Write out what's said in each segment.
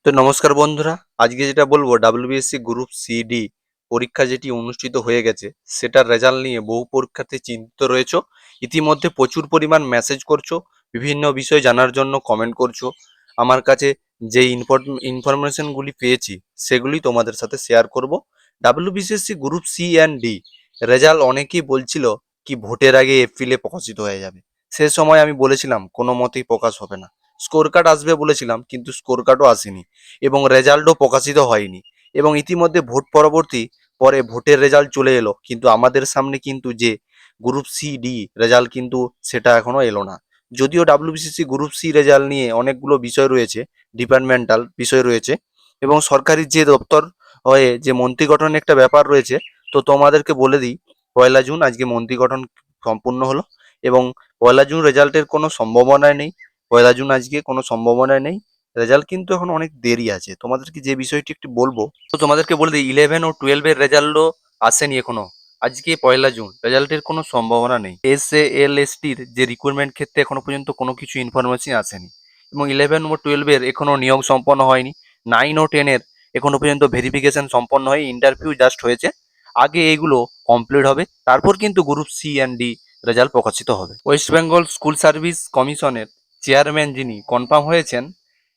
তো নমস্কার বন্ধুরা, আজকে যেটা বলবো ডাব্লিউবিএসসি গ্রুপ সিডি পরীক্ষা যেটি অনুষ্ঠিত হয়ে গেছে সেটার রেজাল্ট নিয়ে বহু পরীক্ষার্থী চিন্তিত রয়েছে। ইতিমধ্যে প্রচুর পরিমাণ মেসেজ করছো, বিভিন্ন বিষয় জানার জন্য কমেন্ট করছো। আমার কাছে যে ইনফরমেশনগুলি পেয়েছি সেগুলি তোমাদের সাথে শেয়ার করব। WBCSC group C and D result অনেকেই বলছিল কি ভোটের আগে এপ্রিলে প্রকাশিত হয়ে যাবে। সে সময় আমি বলেছিলাম কোনো মতেই প্রকাশ হবে না। স্কোর কার্ড আসবে বলেছিলাম, কিন্তু স্কোর কার্ডও আসেনি এবং রেজাল্টও প্রকাশিত হয়নি। এবং ইতিমধ্যে ভোট পরবর্তী পরে ভোটের রেজাল্ট চলে এলো, কিন্তু আমাদের সামনে কিন্তু যে গ্রুপ সি ডি রেজাল্ট কিন্তু সেটা এখনো এলো না। যদিও ডাব্লিউবিসিএসসি গ্রুপ সি রেজাল্ট নিয়ে অনেকগুলো বিষয় রয়েছে, ডিপার্টমেন্টাল বিষয় রয়েছে এবং সরকারি যে দপ্তর হয়ে যে মন্ত্রী গঠনের একটা ব্যাপার রয়েছে। তো তোমাদেরকে বলে দিই, 1লা জুন আজকে মন্ত্রী গঠন সম্পূর্ণ হলো এবং 1লা জুন রেজাল্টের কোনো সম্ভাবনা নেই। 1লা জুন আজকে কোনো সম্ভাবনা নেই। রেজাল্ট কিন্তু এখন অনেক দেরি আছে। তোমাদেরকে যে বিষয়টি একটু বলবো, তো তোমাদেরকে বলে দিই 11 ও 12-এর রেজাল্টও আসেনি এখনো। আজকে 1লা জুন রেজাল্টের কোনো সম্ভাবনা নেই। SALSTর যে রিক্রুটমেন্ট ক্ষেত্রে এখনো পর্যন্ত কোনো কিছু ইনফরমেশন আসেনি এবং 11 ও 12-এর এখনো নিয়োগ সম্পন্ন হয়নি। 9 ও 10-এর এখনো পর্যন্ত ভেরিফিকেশন সম্পন্ন হয়ে ইন্টারভিউ জাস্ট হয়েছে। আগে এইগুলো কমপ্লিট হবে, তারপর কিন্তু group C and D result প্রকাশিত হবে। ওয়েস্ট বেঙ্গল স্কুল সার্ভিস কমিশনের চেয়ারম্যান যিনি কনফার্ম হয়েছেন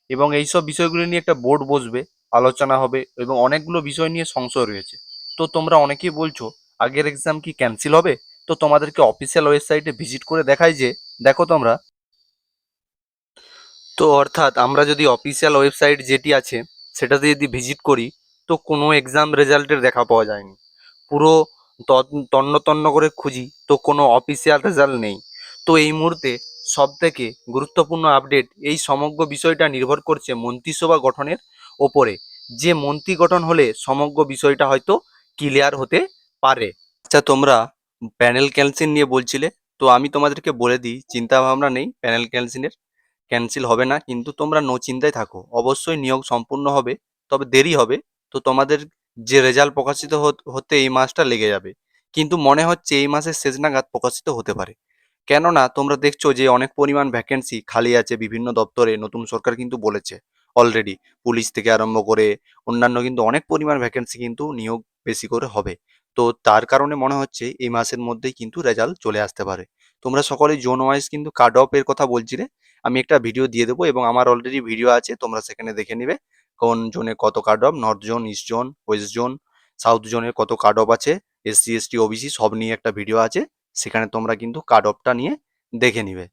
এবং এইসব বিষয়গুলি নিয়ে একটা বোর্ড বসবে, আলোচনা হবে এবং অনেকগুলো বিষয় নিয়ে সংশয় রয়েছে। তো তোমরা অনেকেই বলছো আগের এক্সাম কি ক্যান্সেল হবে। তো তোমাদেরকে অফিসিয়াল ওয়েবসাইটে ভিজিট করে দেখাই যে দেখো তোমরা, তো অর্থাৎ আমরা যদি অফিসিয়াল ওয়েবসাইট যেটি আছে সেটাতে যদি ভিজিট করি, তো কোনো এক্সাম রেজাল্টের দেখা পাওয়া যায়নি। পুরো তন্ন তন্ন করে খুঁজি তো কোনো অফিসিয়াল রেজাল্ট নেই। তো এই মুহূর্তে সব থেকে গুরুত্বপূর্ণ আপডেট, এই সমগ্র বিষয়টা নির্ভর করছে মন্ত্রিসভা গঠনের ওপরে। যে মন্ত্রী গঠন হলে সমগ্র বিষয়টা হয়তো ক্লিয়ার হতে পারে। আচ্ছা, তোমরা প্যানেল ক্যান্সেল নিয়ে বলছিলে, তো আমি তোমাদেরকে বলে দিই চিন্তা ভাবনা নেই প্যানেল ক্যান্সেল হবে না, কিন্তু তোমরা চিন্তায় থাকো, অবশ্যই নিয়োগ সম্পূর্ণ হবে, তবে দেরি হবে। তো তোমাদের যে রেজাল্ট প্রকাশিত হতে এই মাসটা লেগে যাবে, কিন্তু মনে হচ্ছে এই মাসের শেষ নাগাদ প্রকাশিত হতে পারে। কেননা তোমরা দেখছো যে অনেক পরিমাণ ভ্যাকেন্সি খালি আছে বিভিন্ন দপ্তরে, নতুন সরকার কিন্তু বলেছে অলরেডি, পুলিশ থেকে আরম্ভ করে অন্যান্য কিন্তু অনেক পরিমাণ ভ্যাকেন্সি কিন্তু নিয়োগ বেশি করে হবে। তো তার কারণে মনে হচ্ছে এই মাসের মধ্যেই কিন্তু রেজাল্ট চলে আসতে পারে। তোমরা সকলেই জোন ওয়াইজ কিন্তু কাট অফ এর কথা বলছিলে, আমি একটা ভিডিও দিয়ে দেবো এবং আমার অলরেডি ভিডিও আছে, তোমরা সেখানে দেখে নিবে কোন জোনে কত cut off, north zone, east zone, West zone, south জোনের কত কাট অফ আছে, SC ST OBC সব নিয়ে একটা ভিডিও আছে, সেখানে তোমরা কিন্তু কাট অফটা নিয়ে দেখে নিবে।